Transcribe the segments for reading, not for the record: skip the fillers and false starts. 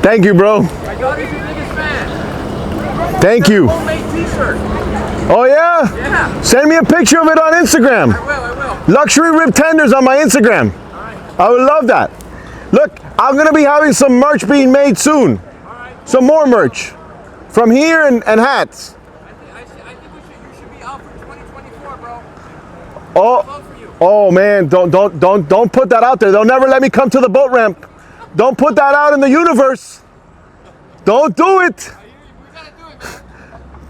Thank you, bro. My daughter's your biggest fan. Thank you. Homemade t-shirt. Oh yeah? Yeah. Send me a picture of it on Instagram. I will. Luxury rib tenders on my Instagram. All right. I would love that. Look, I'm gonna be having some merch being made soon. All right. Some more merch from here and hats. I think you should be out for 2024, bro. Oh man, don't put that out there. They'll never let me come to the boat ramp. Don't put that out in the universe. Don't do it. We gotta do it.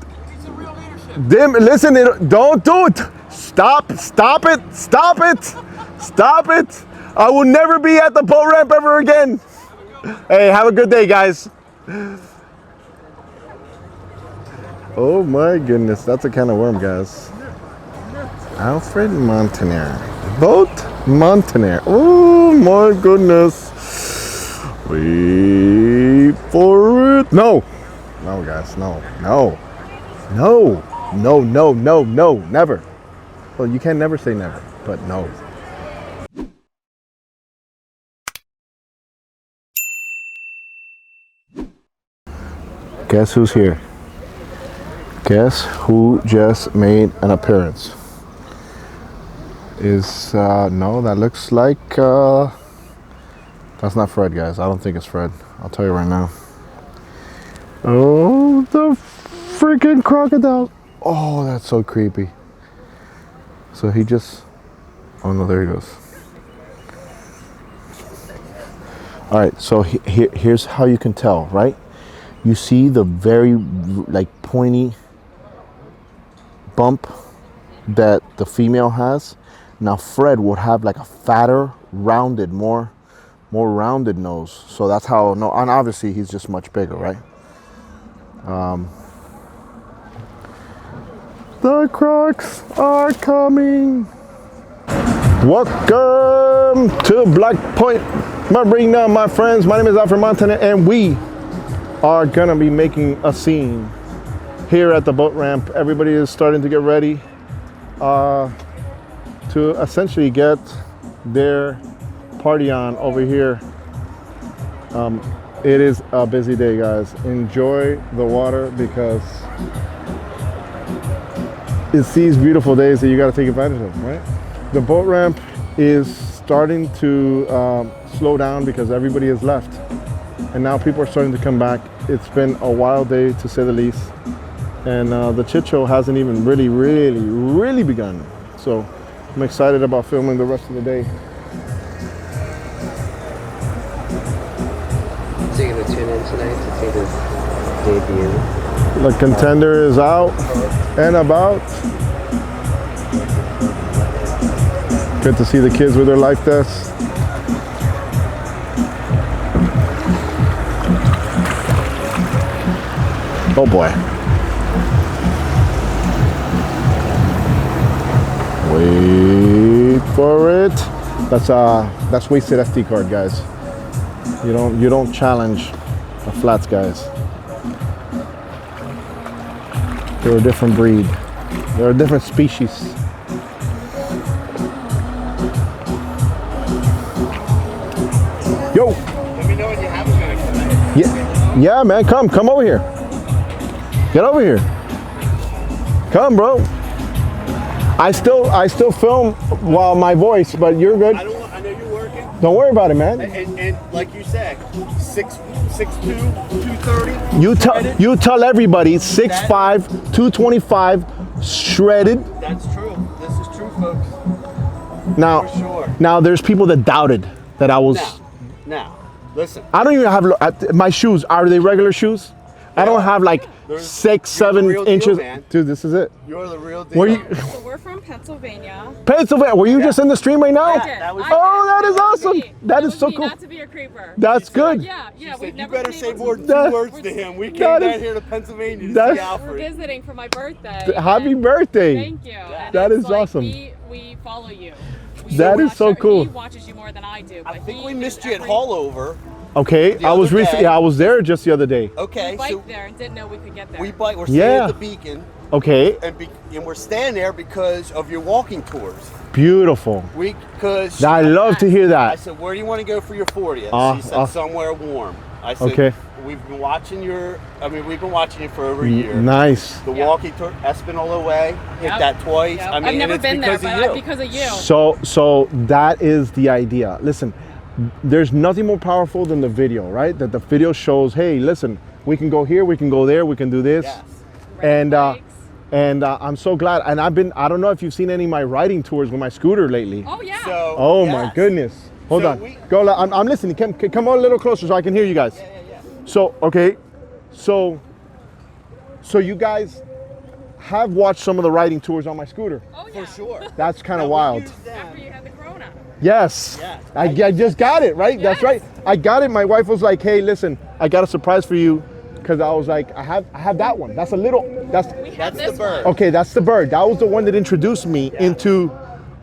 We need some real leadership. Listen, don't do it. Stop it. I will never be at the boat ramp ever again. Hey, have a good day, guys. Oh my goodness, that's a kind of worm, guys. Alfred Montaner. Boat Montaner. Oh my goodness. Wait for it. No, guys, no, never. Well, you can never say never, but no. Guess who's here? Guess who just made an appearance? No, that looks like, that's not Fred, guys. I don't think it's Fred. I'll tell you right now. Oh, the freaking crocodile. Oh, that's so creepy. So he just, oh no, there he goes. All right, so here's how you can tell, right? You see the very like pointy bump that the female has. Now Fred would have like a fatter, rounded, more rounded nose. So that's how, no, and obviously he's just much bigger, right? The Crocs are coming. Welcome to Point Marina, my friends. My name is Alfred Montaner, and we are gonna be making a scene here at the boat ramp. Everybody is starting to get ready to essentially get their party on over here. It is a busy day, guys. Enjoy the water because it's these beautiful days that you got to take advantage of, right? The boat ramp is starting to slow down because everybody has left, and now people are starting to come back. It's been a wild day to say the least, and the Chit Show hasn't even really begun. So I'm excited about filming the rest of the day. So you're gonna tune in tonight to see this debut? The contender is out and about. Good to see the kids with their life vests. Oh boy. Wait for it. That's wasted SD card, guys. You don't challenge the flats, guys. They're a different breed. They're a different species. Yo. Let me know when you have a minute. Yeah, man. Come over here. Get over here. Come, bro. I still film while my voice, but you're good. I know you're working. Don't worry about it, man. And like you said, 6'2", 230. You tell everybody 6'5", 225, shredded. That's true. This is true, folks. Now, For sure. Now there's people that doubted that I was. Now, listen. I don't even have my shoes. Are they regular shoes? I don't have like 6, 7 inches. Deal, dude, this is it. You're the real deal. So we're from Pennsylvania. Pennsylvania. Were you just in the stream right now? I did. Oh, that is awesome. That is so cool. Not to be a creeper. That's good. Yeah. Said, you better say more than 2 words to him. We came down here to Pennsylvania to see Alfred. We're visiting for my birthday. Happy birthday. Thank you. That is awesome. We follow you. That is so cool. He watches you more than I do. I think we missed you at Haulover. Okay, I was recently. I was there just the other day. Okay, we biked there and didn't know we could get there. We're staying at the Beacon. Okay. And we're staying there because of your walking tours. Beautiful. Because I love to hear that. I said, where do you want to go for your 40th? She said, somewhere warm. I said, Okay. we've been watching we've been watching you for over a year. Nice. The walkie tour, Espanola Way, hit Yep. that twice. Yep. I mean, I've never and it's been there, because but of you. because of you. So that is the idea. Listen, there's nothing more powerful than the video, right? That the video shows, hey, listen, we can go here, we can go there, we can do this. Yes. And Bikes. I'm so glad. And I don't know if you've seen any of my riding tours with my scooter lately. Oh yeah. So, Oh yes. my goodness. Hold So on. Go. I'm listening. Come on a little closer so I can hear you guys. Yeah. So, okay. So you guys have watched some of the riding tours on my scooter. Oh yeah. For sure. That's kind Now, of we wild. use them. After you had the corona. Yes. Yes. I just got it, right? That's Yes. right. I got it. My wife was like, hey, listen, I got a surprise for you. Because I was like, I have that one. That's a little, We have That's this the bird. one. okay, that's the bird. That was the one that introduced me into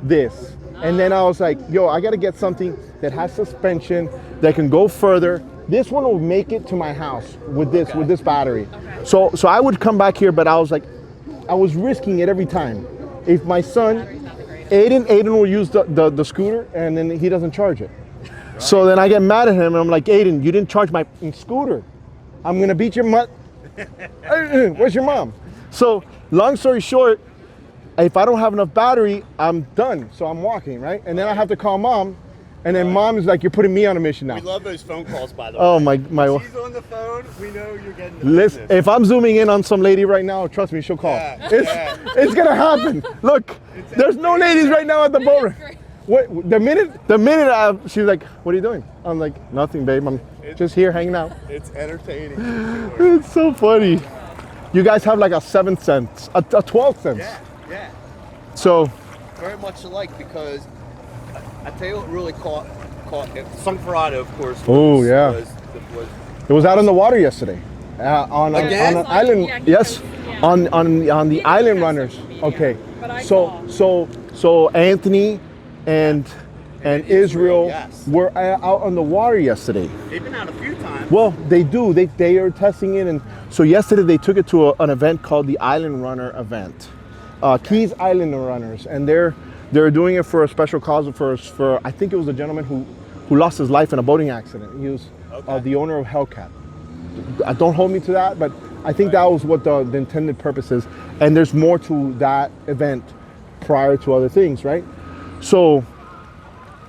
this. And then I was like, yo, I got to get something that has suspension, that can go further. This one will make it to my house with this battery. Okay. So I would come back here, but I was like, I was risking it every time. If my son, Battery's not the greatest. Aiden will use the scooter and then he doesn't charge it. So then I get mad at him and I'm like, Aiden, you didn't charge my scooter. I'm gonna beat your mom. Where's your mom? So long story short, if I don't have enough battery, I'm done. So I'm walking, right? And then I have to call mom. And then mom is like, you're putting me on a mission now. We love those phone calls, by the way. Oh my. She's on the phone. We know you're getting the Listen, business. if I'm zooming in on some lady right now, trust me, she'll call. Yeah, It's gonna happen. Look, there's no ladies right now at the boat. Great. What, the minute she's like, what are you doing? I'm like, nothing, babe. I'm just here hanging out. It's entertaining. It's so funny. You guys have like a 7 cents, a 12 cents. Yeah. So, Very much alike because I tell you what really caught Sunferrado, of course. Oh, yeah. Was it was out on the water yesterday. On Again? an island. Yeah, Yes, yeah. on the didn't island have runners. social media, Okay. but I So Anthony and Israel yes. were out on the water yesterday. They've been out a few times. Well, they do. They are testing it, and so yesterday they took it to an event called the Island Runner event, Keys Island Runners, and they're doing it for a special cause for I think it was a gentleman who lost his life in a boating accident. He was the owner of Hellcat. Don't hold me to that, but I think that was what the intended purpose is, and there's more to that event prior to other things, right? So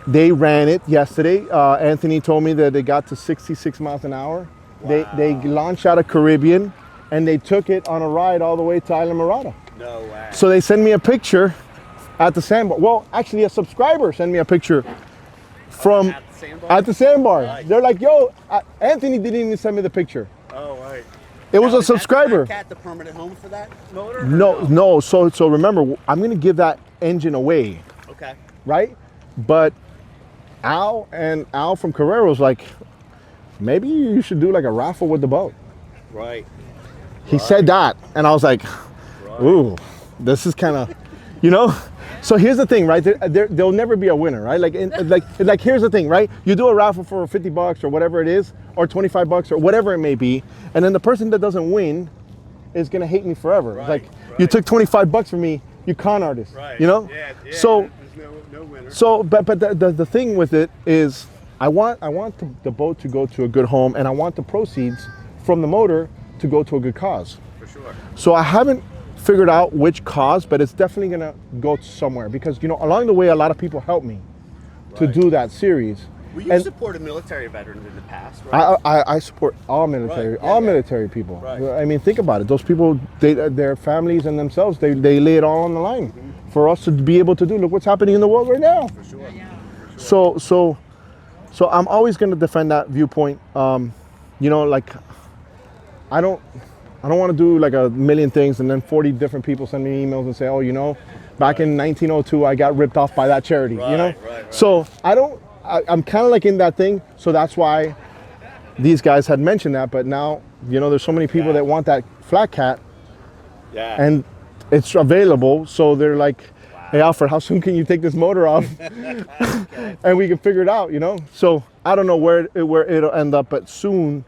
they ran it yesterday. Anthony told me that they got to 66 miles an hour. Wow. They launched out of Caribbean and they took it on a ride all the way to Isla Mirada. No way. So they sent me a picture at the sandbar. Well, actually a subscriber sent me a picture from At the sandbar? at the sandbar. Right. They're like, yo, Anthony didn't even send me the picture. Oh, right. It was Now, a is that subscriber. Cat the permanent home for that motor? or No. So remember, I'm gonna give that engine away. Okay. Right? But Al from Carrera was like, maybe you should do like a raffle with the boat. Right. He said that, and I was like, ooh, this is kind of, you know? So here's the thing, right? There'll never be a winner, right? Like here's the thing, right? You do a raffle for $50 or whatever it is, or $25 or whatever it may be, and then the person that doesn't win is gonna hate me forever. Right, Like, right. you took $25 from me, you con artist, Right. you know? Yeah. So. There's no winner. So, but the thing with it is, I want the boat to go to a good home, and I want the proceeds from the motor to go to a good cause. For sure. So I haven't figured out which cause, but it's definitely gonna go somewhere because along the way a lot of people helped me to Right. do that series. Well, you And supported military veterans in the past, right? I support all military, Right, yeah, all yeah. military people. Right. I mean, think about it. Those people, their families and themselves, they lay it all on the line for us to be able to do. Look what's happening in the world right now. For sure. So I'm always going to defend that viewpoint. Like I don't want to do like a million things and then 40 different people send me emails and say, oh, back in 1902 I got ripped off by that charity. Right. So I'm kind of like in that thing. So that's why these guys had mentioned that. But now there's so many people that want that flat cat, Yeah. and it's available. So they're like, hey, Alfred, how soon can you take this motor off? And we can figure it out, So I don't know where it'll end up, but soon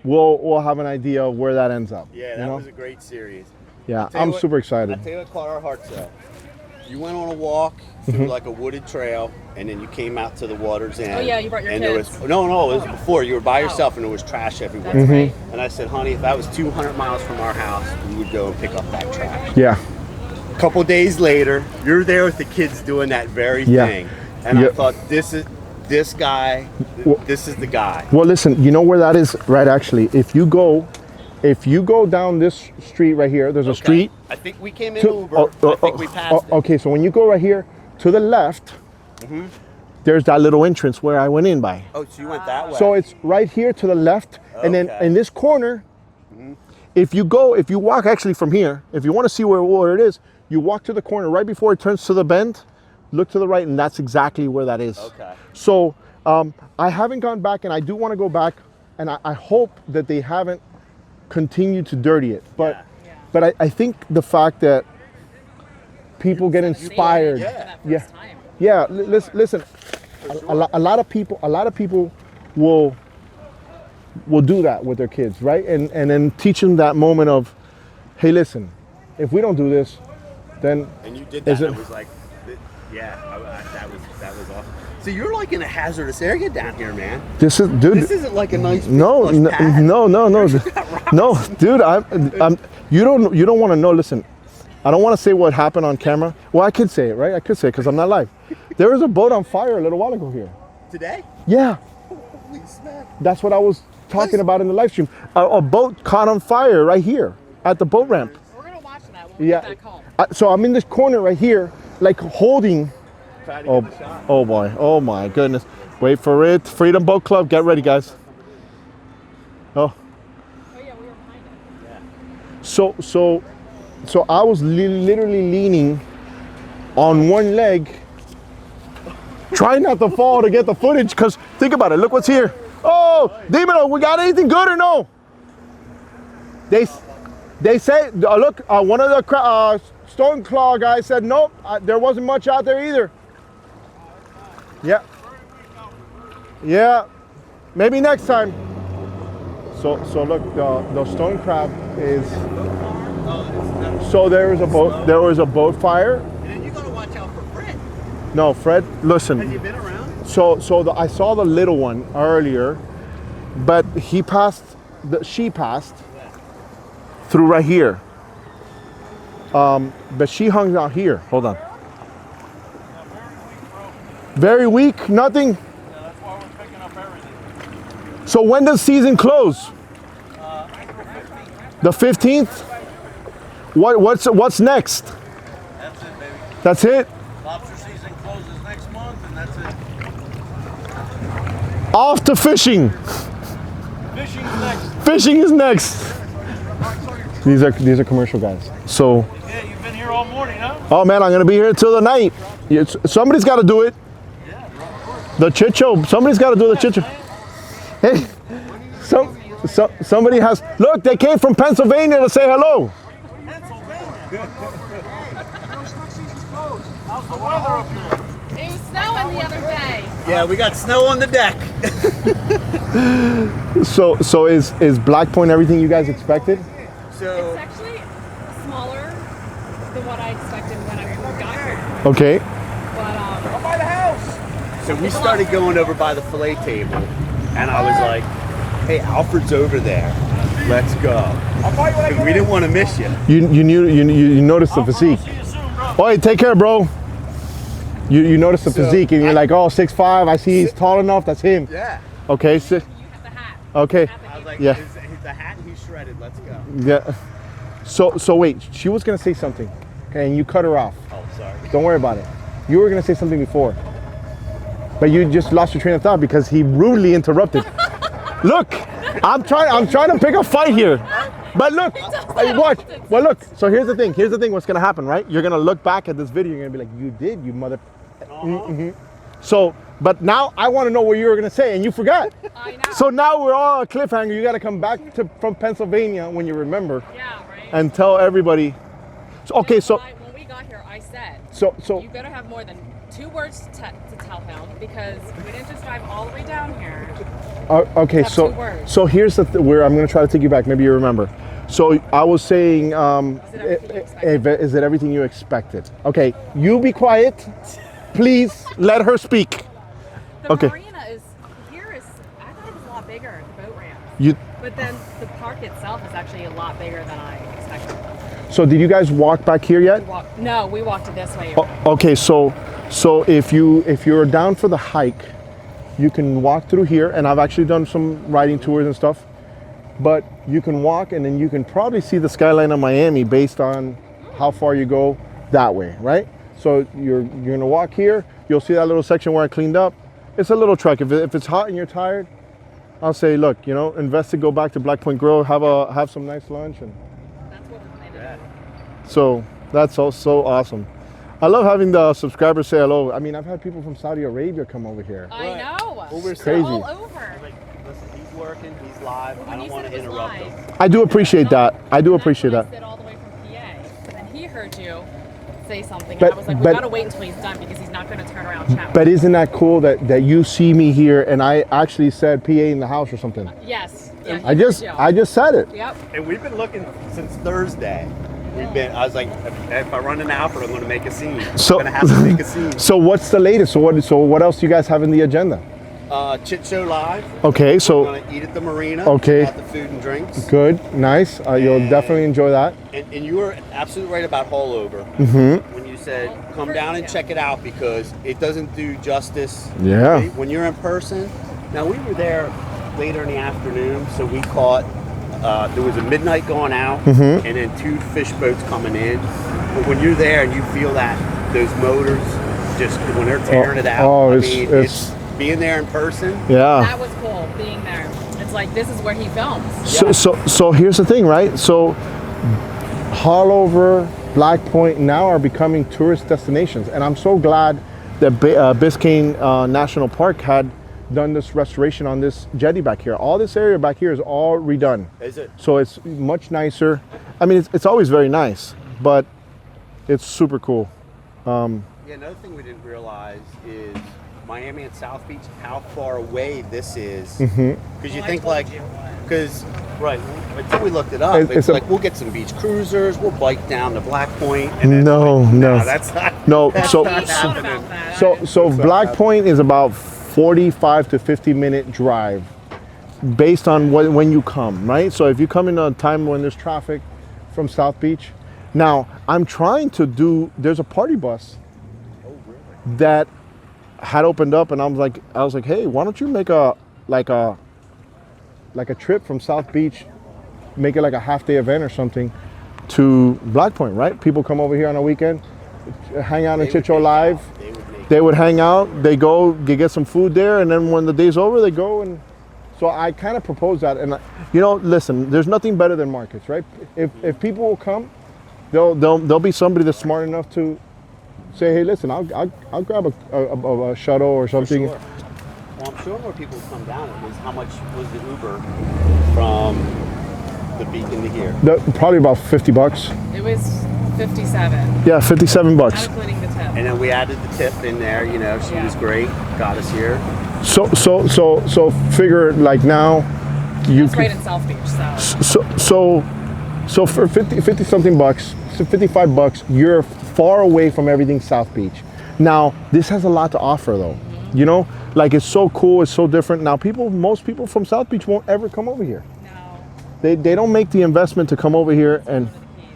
we'll have an idea of where that ends up. Yeah, that was a great series. Yeah, Tell you I'm what- super excited. I tell you what caught our hearts though. You went on a walk through like a wooded trail, and then you came out to the water's end. Oh yeah, you brought your and kids. There was, no, it was before. You were by yourself, and there was trash everywhere. That's right. And I said, honey, if that was 200 miles from our house, we would go and pick up that trash. Yeah. A couple days later, you're there with the kids doing that very thing. And I thought, this is the guy. Well, listen, you know where that is, right? Actually, if you go down this street right here, there's a street. I think we came in Uber. I think we passed it. Okay, so when you go right here to the left, there's that little entrance where I went in by. Oh, so you went that way. So it's right here to the left, and then in this corner, if you walk actually from here, if you want to see where it is, you walk to the corner right before it turns to the bend, look to the right, and that's exactly where that is. Okay. So I haven't gone back, and I do want to go back, and I hope that they haven't continued to dirty it. But I think the fact that people get inspired. Listen. A lot of people will do that with their kids, right? And then teach them that moment of, hey, listen, if we don't do this, then. And you did that. And it was like, that was awesome. So you're like in a hazardous area down here, man. This isn't like a nice. No, dude. You don't want to know. Listen, I don't want to say what happened on camera. Well, I could say it, right? I could say it because I'm not live. There was a boat on fire a little while ago here. Today? Yeah. Holy smack. That's what I was talking about in the live stream. A boat caught on fire right here at the boat ramp. We're gonna watch that when we get back home. So I'm in this corner right here, like holding. Oh boy. Oh my goodness. Wait for it. Freedom Boat Club. Get ready, guys. Oh. Yeah, we were behind it. So I was literally leaning on one leg, trying not to fall to get the footage, because think about it. Look what's here. Oh, Dimino, we got anything good or no? They say, look, one of the Stone Claw guys said, nope, there wasn't much out there either. Yeah, maybe next time. So look, the stone crab is. So there was a boat fire. And then you gotta watch out for Fred. No, Fred. Listen. Have you been around? I saw the little one earlier, but she passed through right here. But she hung out here. Hold on. Very weak, nothing. Yeah, that's why we're picking up everything. So when does season close? The 15th? What's next? That's it, baby. That's it? Lobster season closes next month, and that's it. Off to fishing. Fishing's next. Fishing is next. These are commercial guys. So. Yeah, you've been here all morning, huh? Oh man, I'm gonna be here till the night. Somebody's got to do it. The Chit Show. Somebody's got to do the Chit Show. Hey, somebody has. Look, they came from Pennsylvania to say hello. How's the weather up here? It was snowing the other day. Yeah, we got snow on the deck. So is Black Point everything you guys expected? So It's actually smaller than what I expected when I got here. Okay. But Come by the house. So we started going over by the fillet table, and I was like, hey, Alfred's over there. Let's go. I'll buy you when I get We didn't want to miss you. You noticed the physique. See you soon, bro. Oh, hey, take care, bro. You noticed the physique, and you're like, oh, 6'5". I see he's tall enough. That's him. Yeah. Okay. you have the hat. Okay. I was like, Yeah. the hat, he's shredded. Let's go. Yeah. So wait, she was gonna say something, okay, and you cut her off. Oh, sorry. Don't worry about it. You were gonna say something before, but you just lost your train of thought because he rudely interrupted. Look, I'm trying to pick a fight here, but look, watch. Well, look. So here's the thing. What's gonna happen, right? You're gonna look back at this video. You're gonna be like, you did, you mother. So, but now I want to know what you were gonna say, and you forgot. I know. So now we're all on a cliffhanger. You got to come back from Pennsylvania when you remember. Yeah, right. And tell everybody. So, okay, so When we got here, I said, so you better have more than 2 words to tell him because we didn't just drive all the way down here. Okay, Have 2 words. so here's where I'm going to try to take you back. Maybe you remember. So I was saying, is it everything you expected? Okay, you be quiet. Please let her speak. The Okay. marina is, I thought it was a lot bigger, the boat ramp. But then the park itself is actually a lot bigger than I expected. So did you guys walk back here yet? No, we walked it this way. Okay, so if you're down for the hike, you can walk through here, and I've actually done some riding tours and stuff. But you can walk, and then you can probably see the skyline of Miami based on how far you go that way, right? So you're gonna walk here. You'll see that little section where I cleaned up. It's a little trek. If it's hot and you're tired, I'll say, look, invest to go back to Black Point Grill, have some nice lunch, and That's what we're planning. so that's so awesome. I love having the subscribers say hello. I mean, I've had people from Saudi Arabia come over here. I know. Well, we're Crazy. All over. Like, listen, he's working, he's live. When I you don't want said to it was interrupt live, him. I do appreciate that. I do appreciate that's that. when I said all the way from PA, and he heard you say something, But- and I was like, we but- gotta wait until he's done because he's not gonna turn around and chat. But isn't that cool that you see me here and I actually said PA in the house or something? Yes. Yeah, he I just heard you. said it. Yep. And we've been looking since Thursday. I was like, if I run into Alfred, I'm going to make a scene. So- I'm going to have to make a scene. So what's the latest? So what else do you guys have in the agenda? Chit Show live. Okay, We're so going to eat at the marina. Okay. Got the food and drinks. good, nice. You'll And- definitely enjoy that. And you were absolutely right about haul over when you said come down and check it out because it doesn't do justice. Yeah. When you're in person. Now we were there later in the afternoon, so we caught. There was a midnight going out, and then 2 fish boats coming in. But when you're there and you feel that those motors just when they're tearing it out, oh, I it's- mean, it's- being there in person. Yeah. That was cool being there. It's like this is where he films. So here's the thing, right? So Haulover, Black Point now are becoming tourist destinations, and I'm so glad that Biscayne National Park had done this restoration on this jetty back here. All this area back here is all redone. Is it? So it's much nicer. I mean, it's always very nice, but it's super cool. Yeah, another thing we didn't realize is Miami and South Beach, how far away this is. Because you think like, right, until we looked it up, it's like we'll get some beach cruisers, we'll bike down to Black Point. And then No, no. that's not. No, that's so- not He thought happening. about that. So Black Point is about 45 to 50-minute drive based on when you come, right? So if you come in a time when there's traffic from South Beach. Now, I'm trying to there's a party bus that had opened up, and I was like, hey, why don't you make a trip from South Beach, make it like a half-day event or something to Black Point, right? People come over here on a weekend, hang out in Chit Show Live. They would hang out, they get some food there, and then when the day's over, they go. And so I kind of proposed that. And listen, there's nothing better than markets, right? If people will come, there'll be somebody that's smart enough to say, hey, listen, I'll grab a shuttle or something. Sure. Well, I'm sure more people come down. It was how much was the Uber from the Beacon to here? Probably about $50. It was 57. Yeah, $57. Not including the tip. And then we added the tip in there. She was great, got us here. So figure like now you It's right in South Beach, so for 50 something bucks, so $55, you're far away from everything South Beach. Now, this has a lot to offer though. Like it's so cool, it's so different. Now most people from South Beach won't ever come over here. No. They don't make the investment to come over here and One of the keys.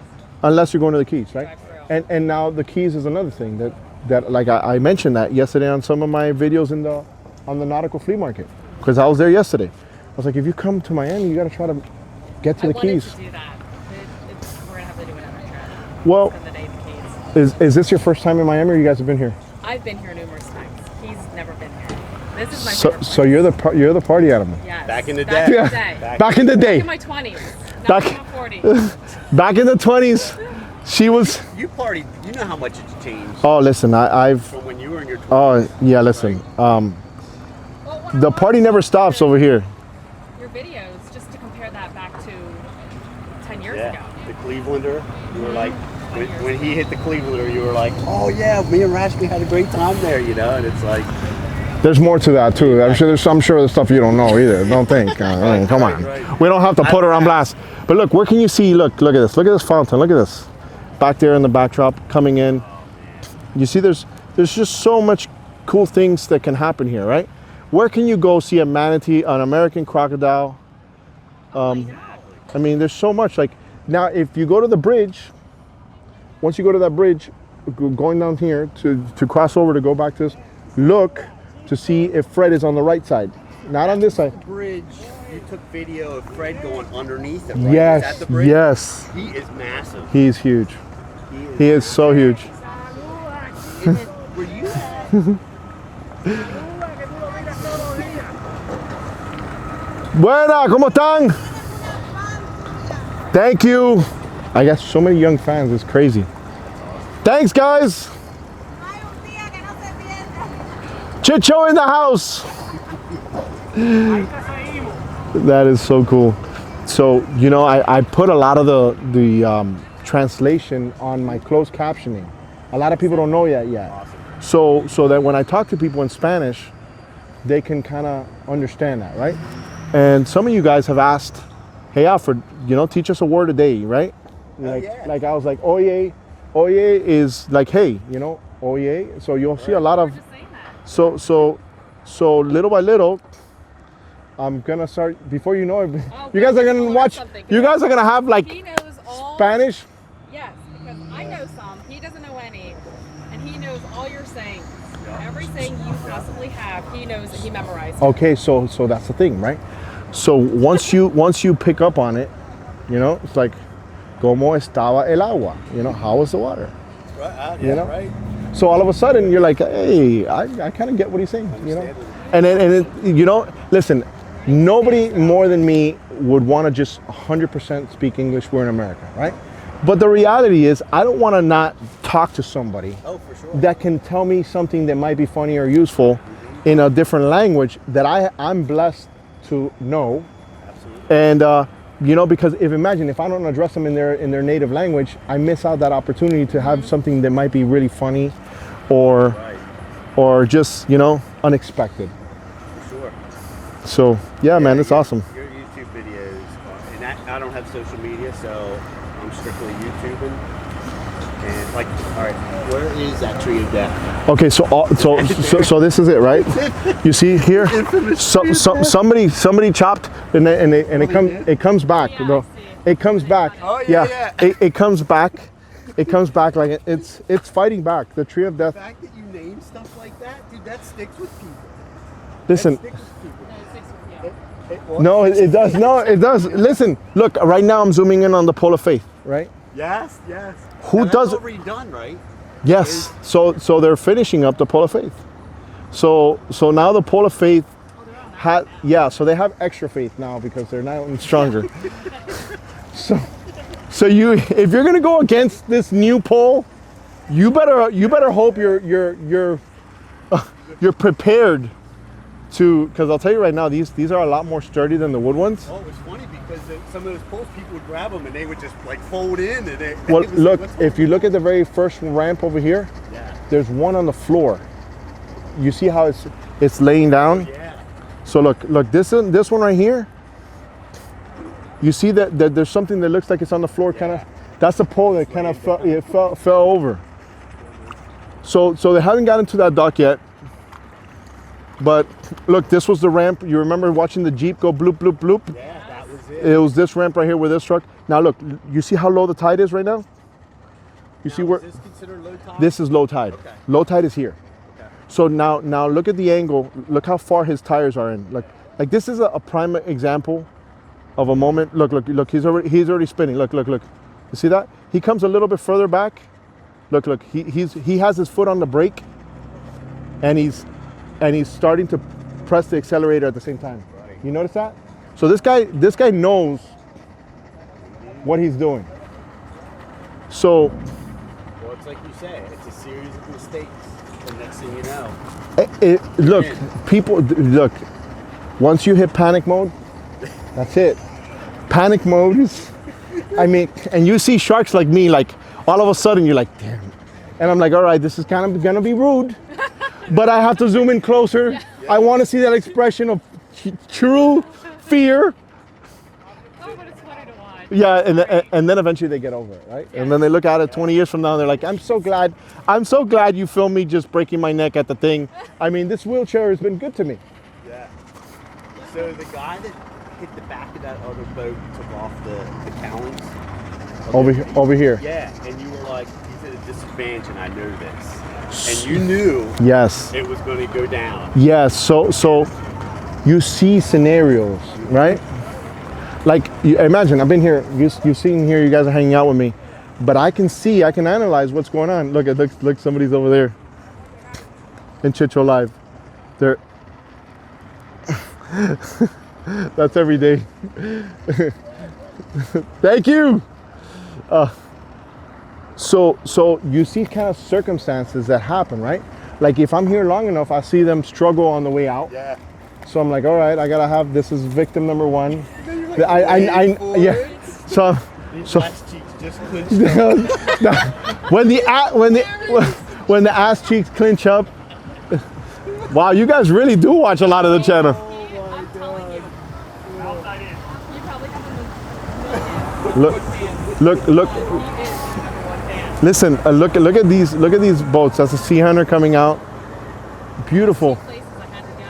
unless you're going to the Keys, right? Drive through. And now the Keys is another thing that like I mentioned that yesterday on some of my videos on the nautical flea market, because I was there yesterday. I was like, if you come to Miami, you got to try to get to the I Keys. wanted to do that. We're gonna have to do another trip. Well, Spend the day at the Keys. is this your first time in Miami, or you guys have been here? I've been here numerous times. He's never been here. This is my So favorite so place. you're the party animal. Yes. Back in the Back day. in the day. Back in the day, In my 20s. Not Back- in my 40s. back in the 20s, she was. You partied. You know how much it's changed Oh, listen, I've. from when you were in your 20s. Oh yeah, listen. Well, what The I party wanted never to stops do over here. Your videos, just to compare that back to 10 years Yeah, ago. the Clevelander. You were like when he hit the Clevelander, you were like, oh yeah, me and Rashmi had a great time there, you know, and it's like. There's more to that too. I'm sure there's stuff you don't know either. Don't think. I mean, come on. Right. We don't have to put her on blast. But look, where can you see? Look at this. Look at this fountain. Look at this. Back there in the backdrop, coming in. You see, there's just so much cool things that can happen here, right? Where can you go see a manatee, an American crocodile? I mean, there's so much. Like now, if you go to the bridge, once you go to that bridge, going down here to cross over to go back to this, look to see if Fred is on the right side, not on this side. Bridge. You took video of Fred going underneath it, right? Yes, Is that the bridge? yes. He is massive. He's huge. He is so huge. Were you? Buena, ¿cómo están? Thank you. I got so many young fans, it's crazy. Thanks, guys. Chit Show in the house. That is so cool. So, you know, I put a lot of the translation on my closed captioning. A lot of people don't know that yet. So that when I talk to people in Spanish, they can kind of understand that, right? And some of you guys have asked, hey, Alfred, you know, teach us a word a day, right? Like I was like, oye is like, hey, you know, oye. So you'll see a lot of, so little by little, I'm gonna start, before you know it, you guys are gonna watch, you guys are gonna have like he knows all Spanish. Yes, because I know some, he doesn't know any, and he knows all your sayings. Every saying you possibly have, he knows and he memorized. Okay, so that's the thing, right? So once you pick up on it, you know, it's like, ¿Cómo estaba el agua? You know, how was the water? Right, you know? right. So all of a sudden you're like, hey, I kind of get what he's saying, you know? And it, you know, listen, nobody more than me would want to just 100% speak English. We're in America, right? But the reality is, I don't want to not talk to somebody that can tell me something that might be funny or useful in a different language that I'm blessed to know. Absolutely. And you know, because imagine if I don't address them in their native language, I miss out that opportunity to have something that might be really funny, or just, you know, unexpected. For sure. So yeah, man, it's awesome. Your YouTube videos, and I don't have social media, so I'm strictly YouTubing. And like, all right, where is that tree of death? Okay, so this is it, right? You see here, somebody chopped, and it comes back. Yeah, it comes back. Oh yeah. It comes back. It comes back like it's fighting back. The tree of death. The fact that you name stuff like that, dude, that sticks with people. Listen. That sticks with people. No, it does. No, it does. Listen, look. Right now, I'm zooming in on the pole of faith. Right. Yes. Who now does it? Already done, right? Yes. So they're finishing up the pole of faith. So now the pole of faith so they have extra faith now because they're now stronger. so if you're gonna go against this new pole, you better hope you're prepared to, because I'll tell you right now, these are a lot more sturdy than the wood ones. Oh, it's funny because some of those poles, people would grab them and they would just like fold in. And Well, look, if you look at the very first ramp over here, there's one on the floor. You see how it's laying down? Yeah. So look, this one right here. You see that there's something that looks like it's on the floor, kind of. That's the pole that kind of fell over. So they haven't gotten to that dock yet. But look, this was the ramp. You remember watching the Jeep go bloop, bloop, bloop? Yeah, that was it. It was this ramp right here with this truck. Now look, you see how low the tide is right now? You see where? Is this considered low tide? This is low tide. Okay. Low tide is here. Okay. So now look at the angle. Look how far his tires are in. Like this is a prime example of a moment. Look. He's already spinning. Look. You see that? He comes a little bit further back. Look. He has his foot on the brake, and he's starting to press the accelerator at the same time. Right. You notice that? So this guy knows what he's doing. So, well, it's like you say, it's a series of mistakes. And next thing you know, look. Once you hit panic mode, that's it. Panic mode is, I mean, and you see sharks like me, like, all of a sudden you're like, damn. And I'm like, all right, this is kind of gonna be rude, but I have to zoom in closer. Yeah. I want to see that expression of true fear. Oh, but it's funny to watch. Yeah, and then eventually they get over it, right? And then they look at it 20 years from now, and they're like, I'm so glad you filmed me just breaking my neck at the thing. I mean, this wheelchair has been good to me. Yeah. So the guy that hit the back of that other boat took off the cowlings. Over here. Yeah, and you were like, he's at a disadvantage, and I know this. And you knew yes, it was going to go down. Yes, so you see scenarios, right? Like, imagine, I've been here, you've seen here, you guys are hanging out with me, but I can analyze what's going on. Look, somebody's over there in Chit Show Live. They're, that's every day. Thank you. So you see kind of circumstances that happen, right? Like if I'm here long enough, I see them struggle on the way out. Yeah. So I'm like, all right, I gotta have, this is victim number one. Like, yeah. So ass cheeks just clinched up. when the ass cheeks clinch up. Wow, you guys really do watch a lot of the channel. I'm telling you. Outside in. You probably have a Look. Listen, look at these boats. That's a Sea Hunter coming out. Beautiful. places I had to go.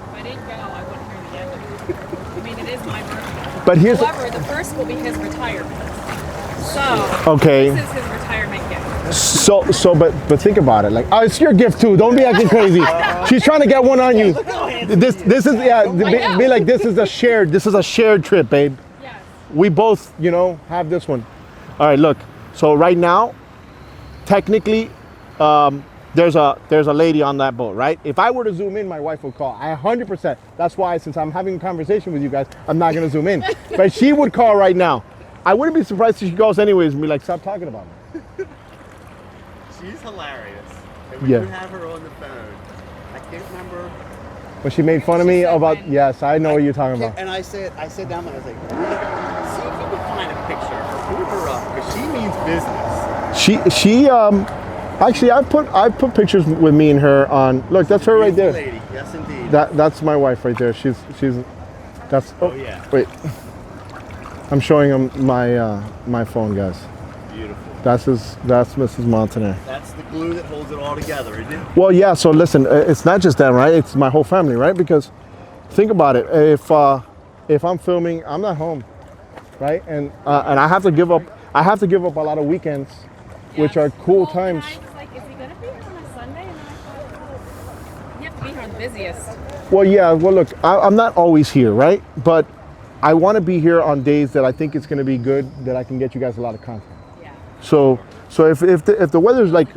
If I didn't go, I wouldn't hear the end of it. I mean, it is my birthday. But here's However, the first will be his retirement. So okay. This is his retirement gift. So, but think about it. Like, oh, it's your gift too. Don't be acting crazy. She's trying to get one on you. This is be like this is a shared trip, babe. Yes. We both, have this one. All right, look. So right now, technically, there's a lady on that boat, right? If I were to zoom in, my wife would call. 100%. That's why, since I'm having a conversation with you guys, I'm not gonna zoom in. But she would call right now. I wouldn't be surprised if she calls anyways and be like, stop talking about me. She's hilarious. And when Yeah. you have her on the phone, I can't remember. But she made fun of me about, yes, I know what you're talking about. And I said down there, I was like, see if you can find a picture of her. Pull her up, because she means business. She actually I put pictures with me and her on. Look, that's her right there. Lady. Yes, indeed. That's my wife right there. She's that's. Oh yeah. Wait, I'm showing him my phone, guys. Beautiful. That's Mrs. Montaner. That's the glue that holds it all together, isn't it? Well, yeah. So listen, it's not just them, right? It's my whole family, right? Because think about it. If I'm filming, I'm not home, right? And I have to give up. I have to give up a lot of weekends, which are cool Well, times. I was like, is he gonna be here on a Sunday? And I thought, you have to be here on the busiest. Well, yeah. Well, look, I'm not always here, right? But I want to be here on days that I think it's going to be good, that I can get you guys a lot of content. Yeah. So if the weather's like,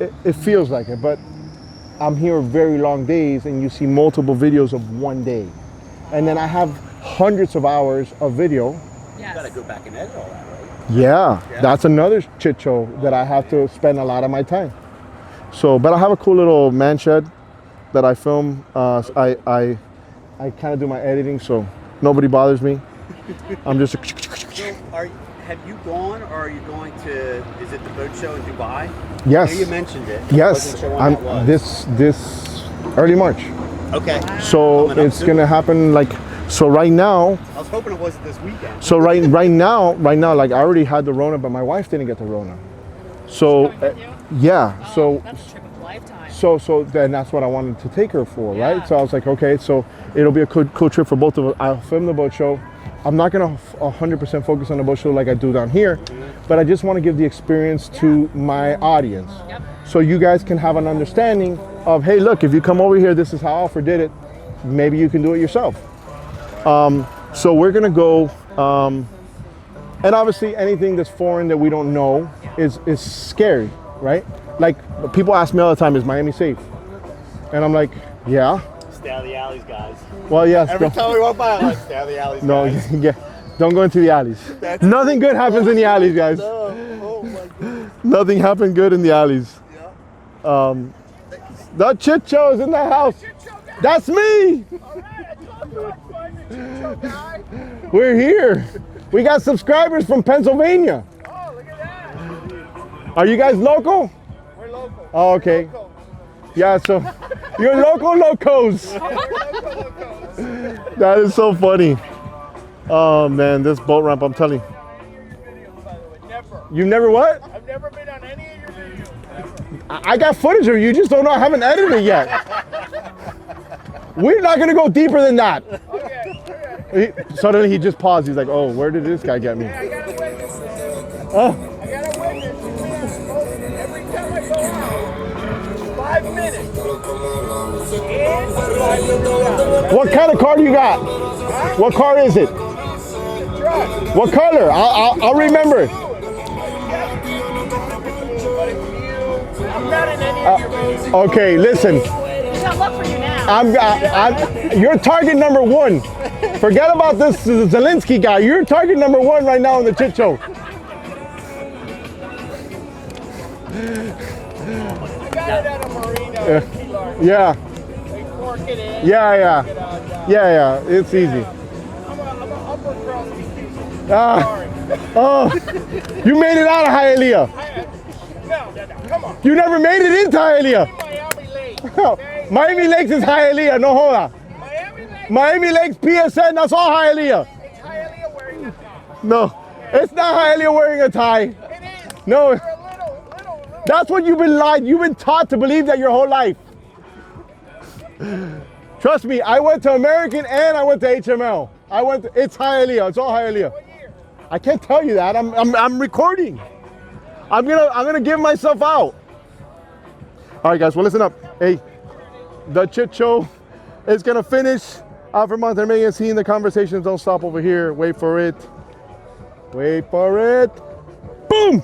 it feels like it, but I'm here very long days, and you see multiple videos of one day, and then I have hundreds of hours of video. Yes. You gotta go back and edit all that, right? Yeah, that's another Chit Show that I have to spend a lot of my time. So, but I have a cool little man shed that I film. I kind of do my editing, so nobody bothers me. I'm just. So, have you gone, or are you going to? Is it the boat show in Dubai? Yes. I know you mentioned it. Yes, Wasn't sure when that was. this early March. Okay. So Coming up it's soon. gonna happen like. So right now. I was hoping it wasn't this weekend. So right now, like I already had the Rona, but my wife didn't get the Rona. So Coming with you? yeah. Oh, So that's a trip of a lifetime. So then that's what I wanted to take her for, Yeah. right? So I was like, okay, so it'll be a cool trip for both of us. I'll film the boat show. I'm not gonna 100% focus on the boat show like I do down here, but I just want to give the experience to my audience. Yep. So you guys can have an understanding of, hey, look, if you come over here, this is how Alfred did it. Maybe you can do it yourself. So we're gonna go, and obviously anything that's foreign that we don't know is scary, right? Like people ask me all the time, is Miami safe? And I'm like, yeah. Stay out of the alleys, guys. Well, yes. Every time we walk by, I'm like, stay out of the alleys, No, guys. yeah, don't go into the alleys. Nothing good happens in the alleys, guys. No. Oh my goodness. Nothing happened good in the alleys. Yeah. The Chit Show is in the house. That's me. We're here. We got subscribers from Pennsylvania. Oh, look at that. Are you guys local? We're local. Oh, okay. Local. Yeah, so you're local locos. We're local locals. That is so funny. Oh man, this boat ramp, I'm telling you. Videos, by the way. Never. You never what? I've never been on any of your videos. Ever. I got footage of you, just don't know, I haven't edited it yet. We're not gonna go deeper than that. Okay. Suddenly he just paused, he's like, oh, where did this guy get me? I got a witness. Oh, I got a witness. Every time I go out, 5 minutes. In, 5 minutes out. what kind of car do you got? What car is it? Truck. What color? I'll remember. But it's you. I'm not in any of your movies. Okay, listen. He's gonna look for you now. I'm you're target number 1. Forget about this Zelensky guy. You're target number 1 right now in the Chit Show. I got it at a marina. Key Largo. Yeah, They fork it in. yeah. Get out, Yeah, it's easy. I'm a upper crusty piece. Ah, Sorry. oh, you made it out of Hialeah. No, come on. You never made it into Hialeah. Miami Lake. Okay? Miami Lakes is Hialeah, no joda. Miami Lake. Miami Lakes, PSN, that's all Hialeah. It's Hialeah wearing a tie. No, it's not Hialeah wearing a tie. It is. No, You're a little. that's what you've been lied. You've been taught to believe that your whole life. Trust me, I went to American and I went to HML. It's Hialeah, it's all Hialeah. What year? I can't tell you that. I'm recording. I'm gonna give myself out. All right, guys. Well, listen up. Hey, the Chit Show is gonna finish. Alfred Montaner making a scene. The conversations don't stop over here. Wait for it. Wait for it. Boom.